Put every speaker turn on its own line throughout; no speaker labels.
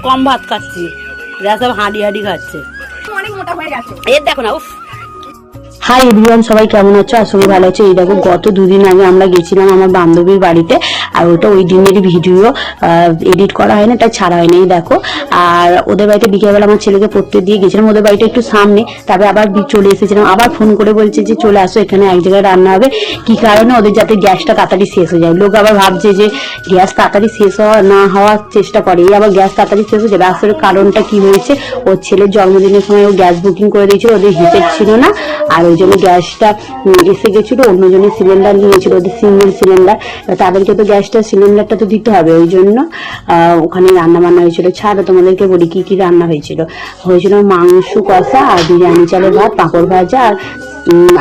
কম ভাত খাচ্ছি, যা সব হাঁড়ি হাঁড়ি খাচ্ছে।
অনেক মোটা হয়ে গেছে।
এর দেখো না, উফ। হাই এভরিওয়ান, সবাই কেমন আছো? আশা করি ভালো আছে। এই দেখো, গত দুদিন আগে আমরা গেছিলাম আমার বান্ধবীর বাড়িতে, আর ওটা ওই দিনেরই ভিডিও, এডিট করা হয়নি, তাই ছাড়া হয়নি। এই দেখো, আর ওদের বাড়িতে বিকেলবেলা আমার ছেলেকে পড়তে দিয়ে গেছিলাম। ওদের বাড়িটা একটু সামনে, তারপরে আবার চলে এসেছিলাম। আবার ফোন করে বলছে যে চলে আসো, এখানে এক জায়গায় রান্না হবে। কি কারণে? ওদের যাতে গ্যাসটা তাড়াতাড়ি শেষ হয়ে যায়। লোক আবার ভাবছে যে গ্যাস তাড়াতাড়ি শেষ না হওয়ার চেষ্টা করে, এই আবার গ্যাস তাড়াতাড়ি শেষ হয়ে যাবে। আসলে কারণটা কি হয়েছে, ওর ছেলের জন্মদিনের সময় ও গ্যাস বুকিং করে দিয়েছিল, ওদের হিটের ছিল না, আর ওই জন্য গ্যাসটা এসে গেছিল। অন্যজনের সিলিন্ডার নিয়েছিল, ওদের সিঙ্গেল সিলিন্ডার, তাদেরকে তো গ্যাসটা সিলিন্ডারটা তো দিতে হবে। ওই জন্য ওখানে রান্না বান্না হয়েছিল। ছাড়ো, তোমাদেরকে বলি কি কি রান্না হয়েছিল। মাংস কষা, আর বিরিয়ানি চালের ভাত, পাঁপড় ভাজা,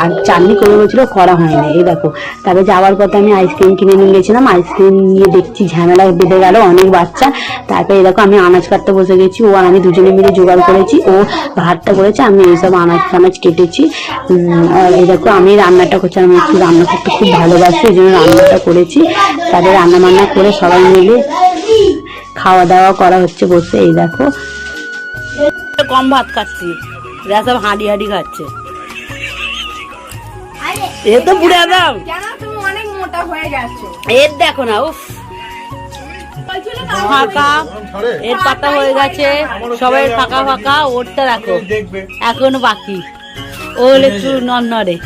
আর চাটনি করে বলছিল, করা হয়নি। এই দেখো, তারপরে যাওয়ার পথে আমি আইসক্রিম কিনে নিয়ে গেছিলাম। আইসক্রিম নিয়ে দেখছি ঝামেলা বেঁধে গেল, অনেক বাচ্চা। তারপরে দেখো, আমি আনাজ কাটতে বসে গেছি। ও আর আমি দুজনে মিলে জোগাড় করেছি। ও ভাতটা করেছে, আমি এইসব আনাজ ফানাজ কেটেছি। এই দেখো, আমি রান্নাটা করছি। আমি একটু রান্না করতে খুব ভালোবাসি, এই জন্য রান্নাটা করেছি। তারপরে রান্না বান্না করে সবাই মিলে খাওয়া দাওয়া করা হচ্ছে বসে। এই দেখো, কম ভাত খাচ্ছি, যা সব হাঁড়ি হাঁড়ি খাচ্ছে। এ তো বুড়া দাম,
কেন তুমি অনেক মোটা হয়ে গেছো?
এর দেখো না, উফ। ফাঁকা, এর পাতা হয়ে গেছে, সবাই ফাঁকা ফাঁকা। ওরটা দেখো এখনো বাকি, ও একটু নড়ে।